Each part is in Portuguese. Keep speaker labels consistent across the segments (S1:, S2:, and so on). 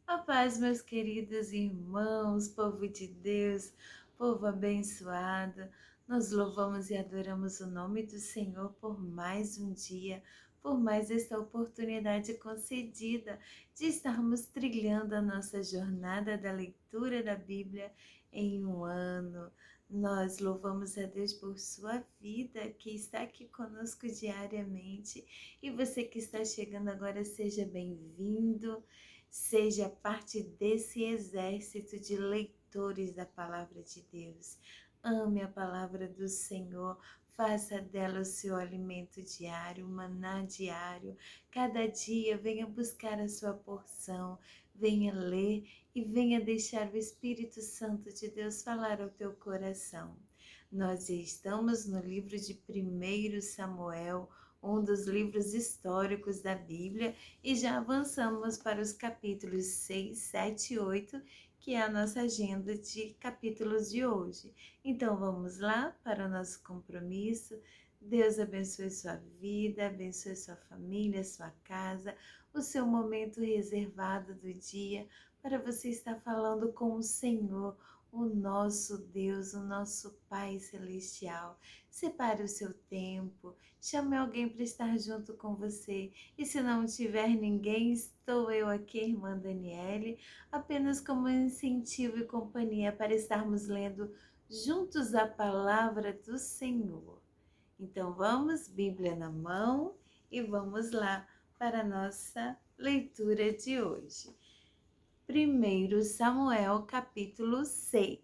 S1: A paz, meus queridos irmãos, povo de Deus, povo abençoado. Nós louvamos e adoramos o nome do Senhor por mais um dia, por mais esta oportunidade concedida de estarmos trilhando a nossa jornada da leitura da Bíblia em um ano. Nós louvamos a Deus por sua vida, que está aqui conosco diariamente. E você que está chegando agora, seja bem-vindo. Seja parte desse exército de leitores da palavra de Deus. Ame a palavra do Senhor, faça dela o seu alimento diário, o maná diário. Cada dia venha buscar a sua porção, venha ler e venha deixar o Espírito Santo de Deus falar ao teu coração. Nós estamos no livro de 1 Samuel, um dos livros históricos da Bíblia, e já avançamos para os capítulos 6, 7 e 8, que é a nossa agenda de capítulos de hoje. Então vamos lá para o nosso compromisso. Deus abençoe sua vida, abençoe sua família, sua casa, o seu momento reservado do dia para você estar falando com o Senhor, o nosso Deus, o nosso Pai Celestial. Separe o seu tempo, chame alguém para estar junto com você. E se não tiver ninguém, estou eu aqui, irmã Daniele, apenas como incentivo e companhia para estarmos lendo juntos a palavra do Senhor. Então vamos, Bíblia na mão, e vamos lá para a nossa leitura de hoje. 1 Samuel, capítulo 6.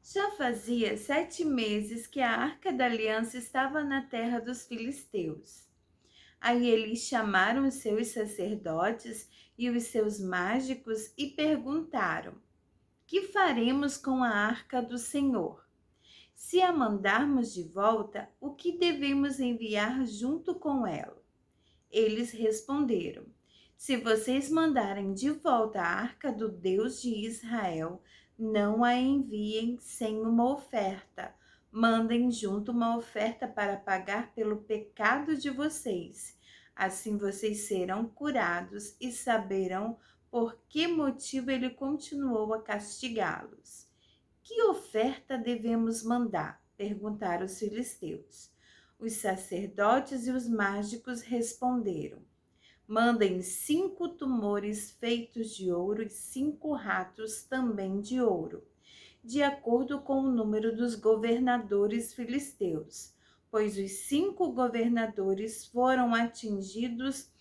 S1: Já fazia 7 meses que a Arca da Aliança estava na terra dos filisteus. Aí eles chamaram os seus sacerdotes e os seus mágicos e perguntaram: que faremos com a Arca do Senhor? Se a mandarmos de volta, o que devemos enviar junto com ela? Eles responderam: se vocês mandarem de volta a Arca do Deus de Israel, não a enviem sem uma oferta. Mandem junto uma oferta para pagar pelo pecado de vocês. Assim vocês serão curados e saberão por que motivo ele continuou a castigá-los. Que oferta devemos mandar? Perguntaram os filisteus. Os sacerdotes e os mágicos responderam: mandem 5 tumores feitos de ouro e 5 ratos também de ouro, de acordo com o número dos governadores filisteus, pois os 5 governadores foram atingidos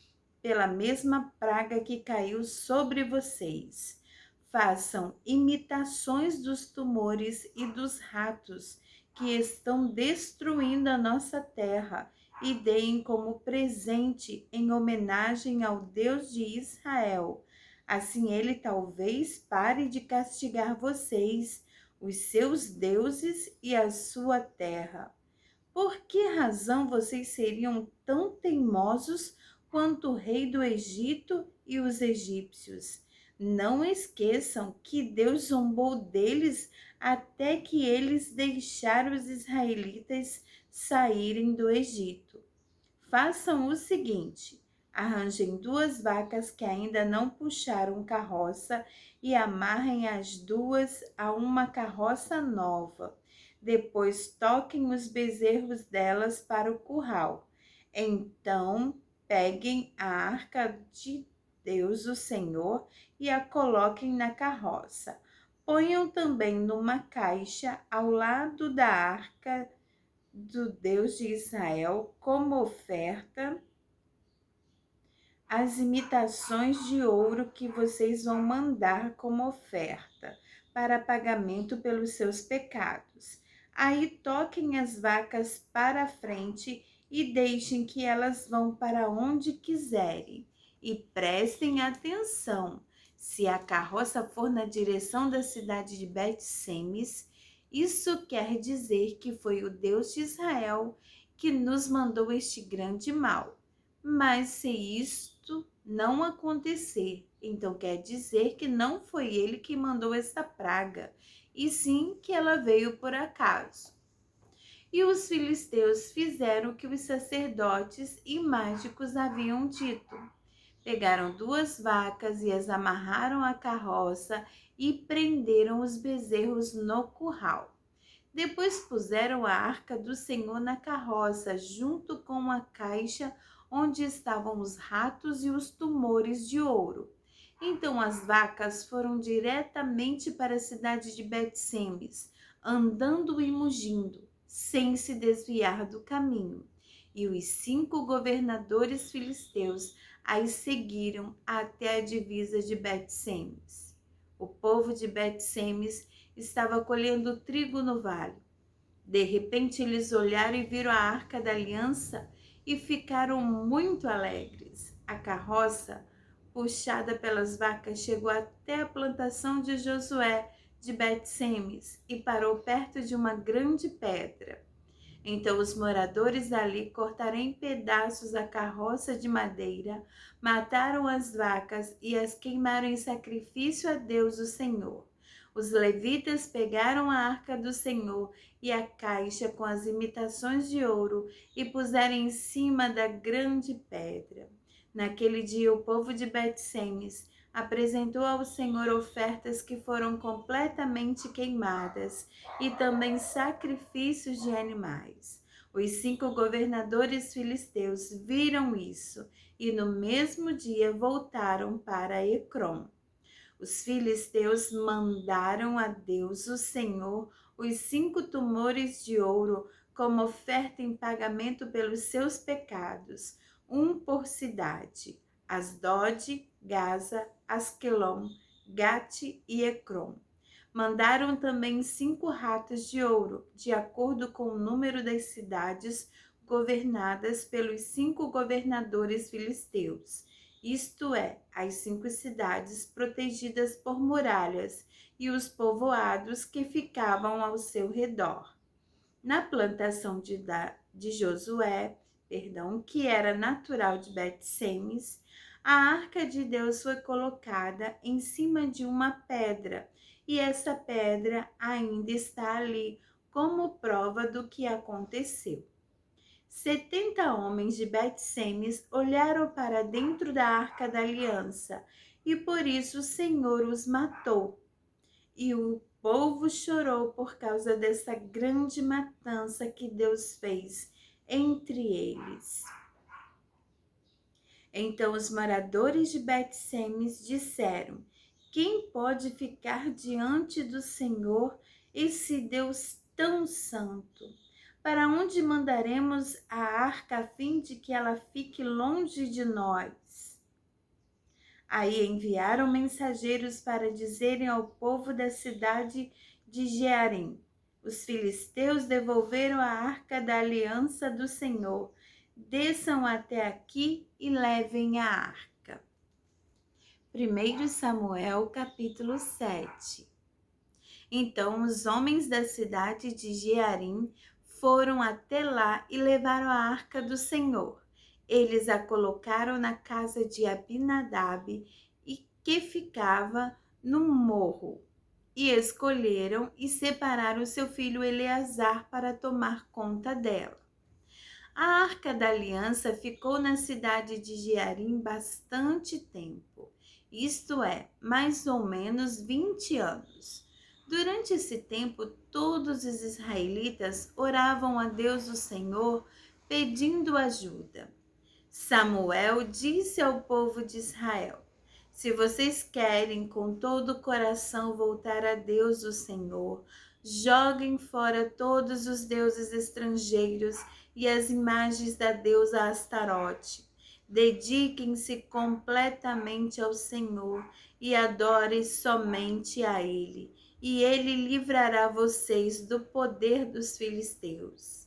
S1: pela mesma praga que caiu sobre vocês. Façam imitações dos tumores e dos ratos que estão destruindo a nossa terra e deem como presente em homenagem ao Deus de Israel. Assim ele talvez pare de castigar vocês, os seus deuses e a sua terra. Por que razão vocês seriam tão teimosos quanto o rei do Egito e os egípcios? Não esqueçam que Deus zombou deles até que eles deixaram os israelitas saírem do Egito. Façam o seguinte: arranjem 2 vacas que ainda não puxaram carroça e amarrem as 2 a uma carroça nova. Depois toquem os bezerros delas para o curral. Então peguem a arca de Deus, o Senhor, e a coloquem na carroça. Ponham também numa caixa ao lado da arca do Deus de Israel como oferta as imitações de ouro que vocês vão mandar como oferta para pagamento pelos seus pecados. Aí toquem as vacas para a frente e deixem que elas vão para onde quiserem. E prestem atenção, se a carroça for na direção da cidade de Bet-Semes, isso quer dizer que foi o Deus de Israel que nos mandou este grande mal. Mas se isto não acontecer, então quer dizer que não foi ele que mandou essa praga, e sim que ela veio por acaso. E os filisteus fizeram o que os sacerdotes e mágicos haviam dito. Pegaram 2 vacas e as amarraram à carroça e prenderam os bezerros no curral. Depois puseram a arca do Senhor na carroça, junto com a caixa onde estavam os ratos e os tumores de ouro. Então as vacas foram diretamente para a cidade de Bet-Semes, andando e mugindo, sem se desviar do caminho. E os 5 governadores filisteus as seguiram até a divisa de Bet-Semes. O povo de Bet-Semes estava colhendo trigo no vale. De repente eles olharam e viram a arca da aliança e ficaram muito alegres. A carroça, puxada pelas vacas, chegou até a plantação de Josué de Bet-Semes e parou perto de uma grande pedra. Então os moradores dali cortaram em pedaços a carroça de madeira, mataram as vacas e as queimaram em sacrifício a Deus o Senhor. Os levitas pegaram a arca do Senhor e a caixa com as imitações de ouro e puseram em cima da grande pedra. Naquele dia o povo de Bet-Semes apresentou ao Senhor ofertas que foram completamente queimadas e também sacrifícios de animais. Os 5 governadores filisteus viram isso e no mesmo dia voltaram para Ecrom. Os filisteus mandaram a Deus, o Senhor, os 5 tumores de ouro como oferta em pagamento pelos seus pecados, um por cidade: Asdod, Gaza, Asquelon, Gate e Ecrom. Mandaram também 5 ratos de ouro, de acordo com o número das cidades governadas pelos 5 governadores filisteus, isto é, as 5 cidades protegidas por muralhas e os povoados que ficavam ao seu redor. Na plantação de Josué, que era natural de Bet-Semes, a arca de Deus foi colocada em cima de uma pedra, e essa pedra ainda está ali como prova do que aconteceu. 70 homens de Bet-Semes olharam para dentro da arca da aliança, e por isso o Senhor os matou. E o povo chorou por causa dessa grande matança que Deus fez entre eles. Então os moradores de Bet-Semes disseram: quem pode ficar diante do Senhor, esse Deus tão santo? Para onde mandaremos a arca a fim de que ela fique longe de nós? Aí enviaram mensageiros para dizerem ao povo da cidade de Jearim: os filisteus devolveram a arca da aliança do Senhor. Desçam até aqui e levem a arca. 1 Samuel capítulo 7. Então os homens da cidade de Jearim foram até lá e levaram a arca do Senhor. Eles a colocaram na casa de Abinadab, que ficava num morro, e escolheram e separaram seu filho Eleazar para tomar conta dela. A arca da aliança ficou na cidade de Jearim bastante tempo, isto é, mais ou menos 20 anos. Durante esse tempo, todos os israelitas oravam a Deus o Senhor, pedindo ajuda. Samuel disse ao povo de Israel: se vocês querem com todo o coração voltar a Deus o Senhor, joguem fora todos os deuses estrangeiros e as imagens da deusa Astarote. Dediquem-se completamente ao Senhor e adorem somente a Ele, e Ele livrará vocês do poder dos filisteus.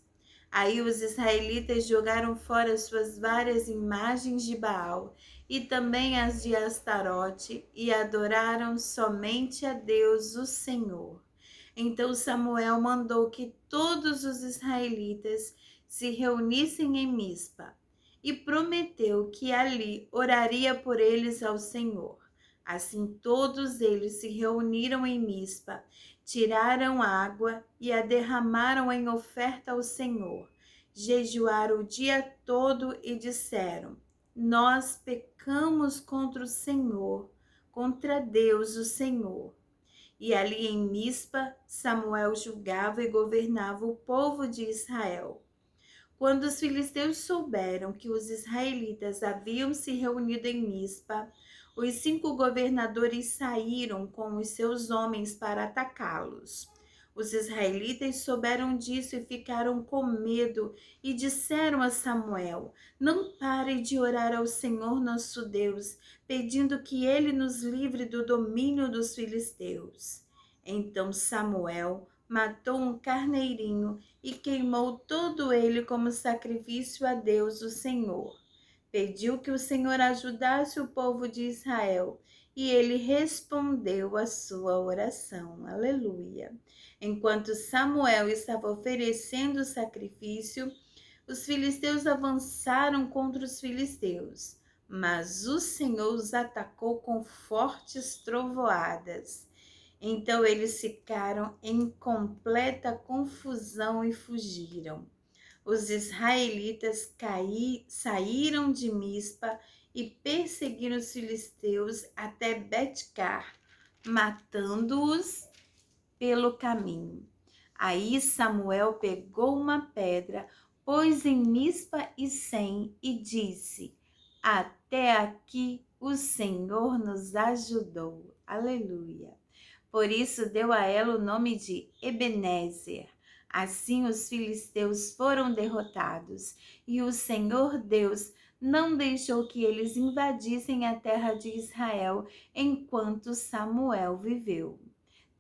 S1: Aí os israelitas jogaram fora suas várias imagens de Baal e também as de Astarote e adoraram somente a Deus, o Senhor. Então Samuel mandou que todos os israelitas se reunissem em Mispa e prometeu que ali oraria por eles ao Senhor. Assim todos eles se reuniram em Mispa, tiraram água e a derramaram em oferta ao Senhor. Jejuaram o dia todo e disseram: nós pecamos contra o Senhor, contra Deus, o Senhor. E ali em Mispa, Samuel julgava e governava o povo de Israel. Quando os filisteus souberam que os israelitas haviam se reunido em Mispa, os 5 governadores saíram com os seus homens para atacá-los. Os israelitas souberam disso e ficaram com medo e disseram a Samuel: Não pare de orar ao Senhor nosso Deus, pedindo que ele nos livre do domínio dos filisteus. Então Samuel matou um carneirinho e queimou todo ele como sacrifício a Deus, o Senhor. Pediu que o Senhor ajudasse o povo de Israel e ele respondeu a sua oração. Aleluia. Enquanto Samuel estava oferecendo o sacrifício, os filisteus avançaram contra os filisteus, mas o Senhor os atacou com fortes trovoadas. Então eles ficaram em completa confusão e fugiram. Os israelitas saíram de Mispa e perseguiram os filisteus até Betcar, matando-os pelo caminho. Aí Samuel pegou uma pedra, pôs em Mispa e Sem e disse: Até aqui o Senhor nos ajudou. Aleluia. Por isso deu a ela o nome de Ebenezer. Assim os filisteus foram derrotados e o Senhor Deus não deixou que eles invadissem a terra de Israel enquanto Samuel viveu.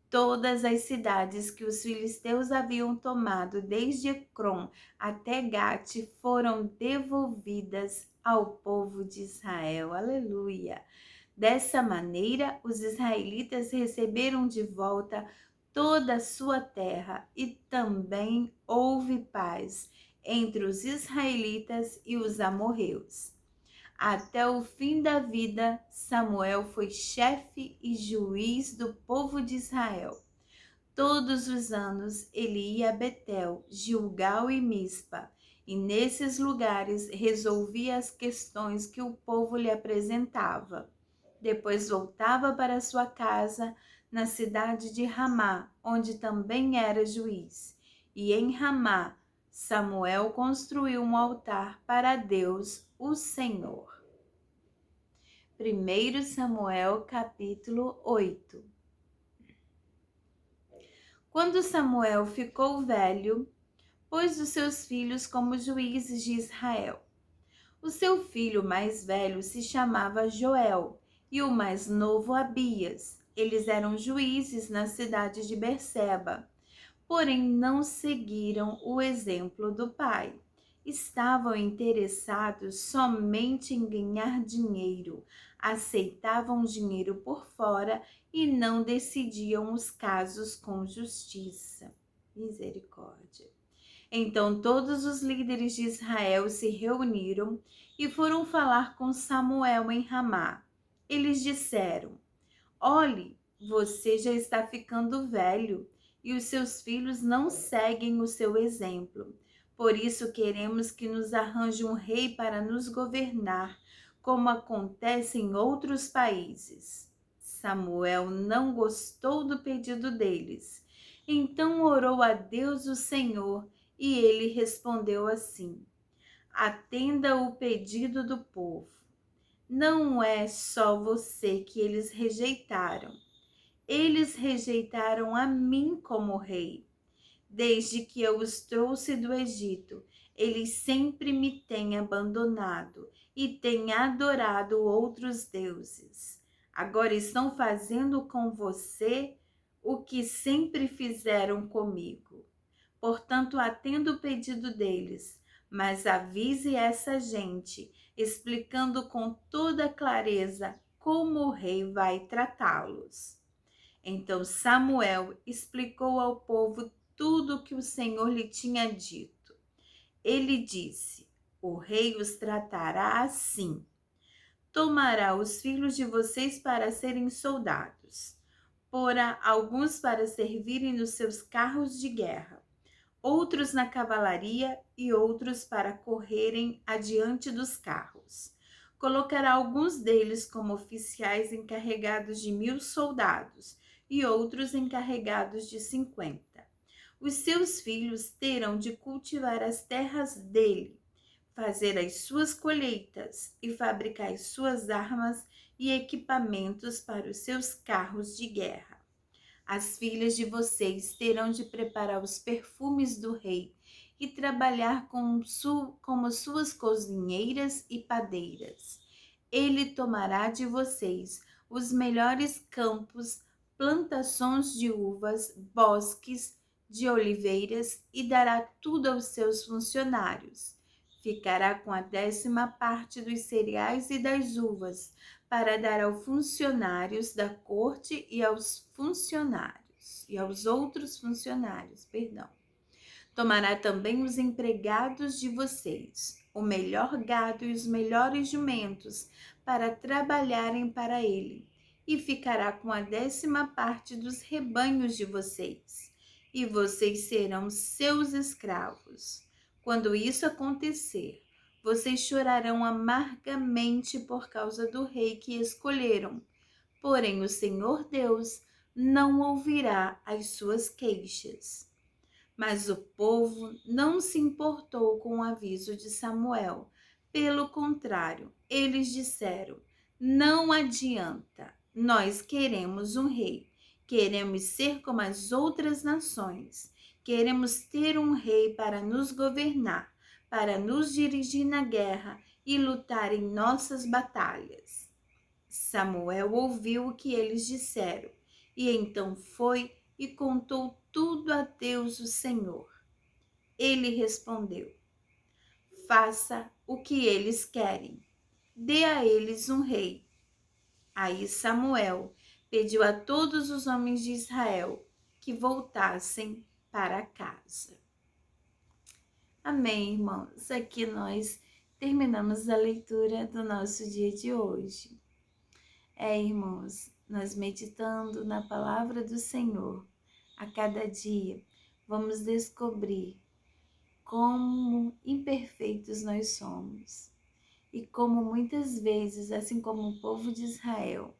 S1: Todas as cidades que os filisteus haviam tomado desde Ecrom até Gate foram devolvidas ao povo de Israel. Aleluia! Dessa maneira, os israelitas receberam de volta toda a sua terra e também houve paz entre os israelitas e os amorreus. Até o fim da vida, Samuel foi chefe e juiz do povo de Israel. Todos os anos ele ia a Betel, Gilgal e Mispa, e nesses lugares resolvia as questões que o povo lhe apresentava. Depois voltava para sua casa na cidade de Ramá, onde também era juiz. E em Ramá, Samuel construiu um altar para Deus, o Senhor. 1 Samuel capítulo 8. Quando Samuel ficou velho, pôs os seus filhos como juízes de Israel. O seu filho mais velho se chamava Joel e o mais novo Abias. Eles eram juízes na cidade de Berseba, porém não seguiram o exemplo do pai. Estavam interessados somente em ganhar dinheiro, aceitavam dinheiro por fora e não decidiam os casos com justiça. Misericórdia. Então todos os líderes de Israel se reuniram e foram falar com Samuel em Ramá. Eles disseram: Olhe, você já está ficando velho e os seus filhos não seguem o seu exemplo. Por isso queremos que nos arranje um rei para nos governar, como acontece em outros países. Samuel não gostou do pedido deles. Então orou a Deus o Senhor e ele respondeu assim: Atenda o pedido do povo. Não é só você que eles rejeitaram. Eles rejeitaram a mim como rei. Desde que eu os trouxe do Egito, eles sempre me têm abandonado e têm adorado outros deuses. Agora estão fazendo com você o que sempre fizeram comigo. Portanto, atenda o pedido deles, mas avise essa gente, explicando com toda clareza como o rei vai tratá-los. Então Samuel explicou ao povo tudo o que o Senhor lhe tinha dito. Ele disse: O rei os tratará assim. Tomará os filhos de vocês para serem soldados, porá alguns para servirem nos seus carros de guerra, outros na cavalaria e outros para correrem adiante dos carros. Colocará alguns deles como oficiais encarregados de 1.000 soldados e outros encarregados de 50. Os seus filhos terão de cultivar as terras dele, fazer as suas colheitas e fabricar as suas armas e equipamentos para os seus carros de guerra. As filhas de vocês terão de preparar os perfumes do rei e trabalhar como suas cozinheiras e padeiras. Ele tomará de vocês os melhores campos, plantações de uvas, bosques de oliveiras e dará tudo aos seus funcionários. Ficará com a 10ª parte dos cereais e das uvas, para dar aos funcionários da corte e aos outros funcionários, perdão. Tomará também os empregados de vocês, o melhor gado e os melhores jumentos, para trabalharem para ele, e ficará com a 10ª parte dos rebanhos de vocês, e vocês serão seus escravos. Quando isso acontecer, vocês chorarão amargamente por causa do rei que escolheram. Porém, o Senhor Deus não ouvirá as suas queixas. Mas o povo não se importou com o aviso de Samuel. Pelo contrário, eles disseram: não adianta, nós queremos um rei. Queremos ser como as outras nações. Queremos ter um rei para nos governar, para nos dirigir na guerra e lutar em nossas batalhas. Samuel ouviu o que eles disseram e então foi e contou tudo a Deus, o Senhor. Ele respondeu: faça o que eles querem. Dê a eles um rei. Aí Samuel pediu a todos os homens de Israel que voltassem para casa. Amém, irmãos. Aqui nós terminamos a leitura do nosso dia de hoje. Irmãos, nós meditando na palavra do Senhor, a cada dia vamos descobrir como imperfeitos nós somos e como muitas vezes, assim como o povo de Israel,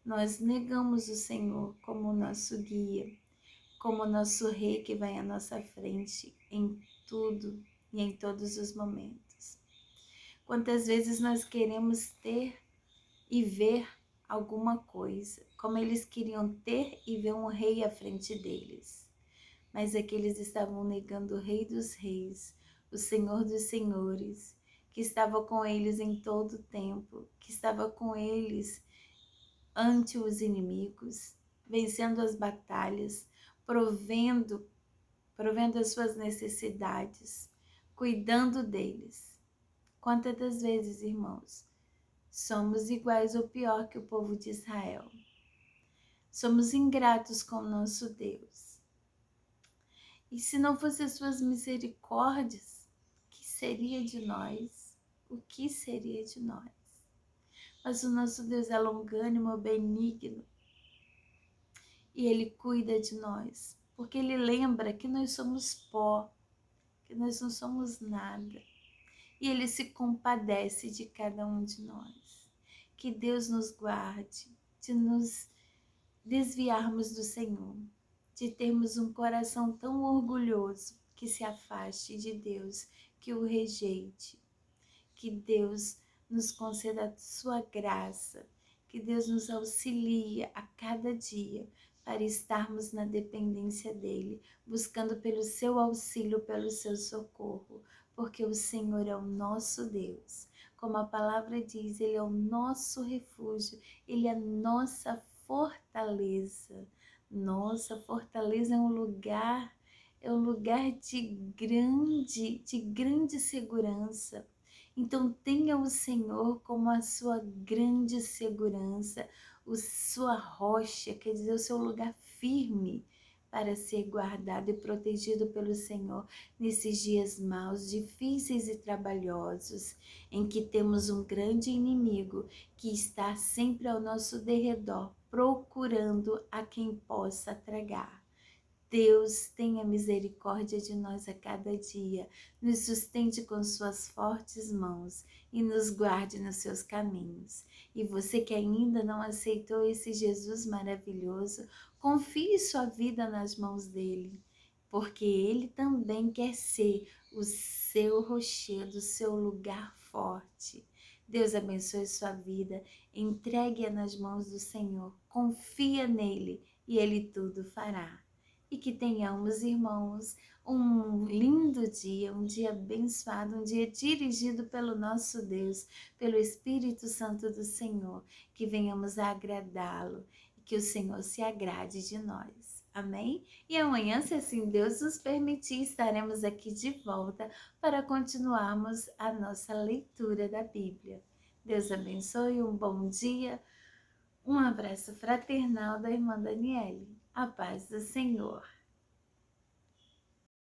S1: nós negamos o Senhor como nosso guia, como nosso rei que vai à nossa frente em tudo e em todos os momentos. Quantas vezes nós queremos ter e ver alguma coisa, como eles queriam ter e ver um rei à frente deles. Mas é que eles estavam negando o Rei dos Reis, o Senhor dos Senhores, que estava com eles em todo o tempo, que estava com eles ante os inimigos, vencendo as batalhas, provendo as suas necessidades, cuidando deles. Quantas das vezes, irmãos, somos iguais ou pior que o povo de Israel? Somos ingratos com o nosso Deus. E se não fossem as suas misericórdias, o que seria de nós? O que seria de nós? Mas o nosso Deus é longânimo, benigno. E Ele cuida de nós. Porque Ele lembra que nós somos pó, que nós não somos nada. E Ele se compadece de cada um de nós. Que Deus nos guarde de nos desviarmos do Senhor, de termos um coração tão orgulhoso que se afaste de Deus, que o rejeite. Que Deus nos conceda a sua graça, que Deus nos auxilie a cada dia para estarmos na dependência dEle, buscando pelo seu auxílio, pelo seu socorro, porque o Senhor é o nosso Deus. Como a palavra diz, Ele é o nosso refúgio, Ele é a nossa fortaleza. Nossa fortaleza é um lugar de grande segurança. Então tenha o Senhor como a sua grande segurança, a sua rocha, quer dizer, o seu lugar firme para ser guardado e protegido pelo Senhor nesses dias maus, difíceis e trabalhosos, em que temos um grande inimigo que está sempre ao nosso derredor, procurando a quem possa tragar. Deus tenha misericórdia de nós a cada dia, nos sustente com suas fortes mãos e nos guarde nos seus caminhos. E você que ainda não aceitou esse Jesus maravilhoso, confie sua vida nas mãos dele, porque ele também quer ser o seu rochedo, o seu lugar forte. Deus abençoe sua vida, entregue-a nas mãos do Senhor, confia nele e ele tudo fará. E que tenhamos, irmãos, um lindo dia, um dia abençoado, um dia dirigido pelo nosso Deus, pelo Espírito Santo do Senhor, que venhamos a agradá-lo e que o Senhor se agrade de nós. Amém? E amanhã, se assim Deus nos permitir, estaremos aqui de volta para continuarmos a nossa leitura da Bíblia. Deus abençoe, um bom dia, um abraço fraternal da irmã Daniele. A paz do Senhor.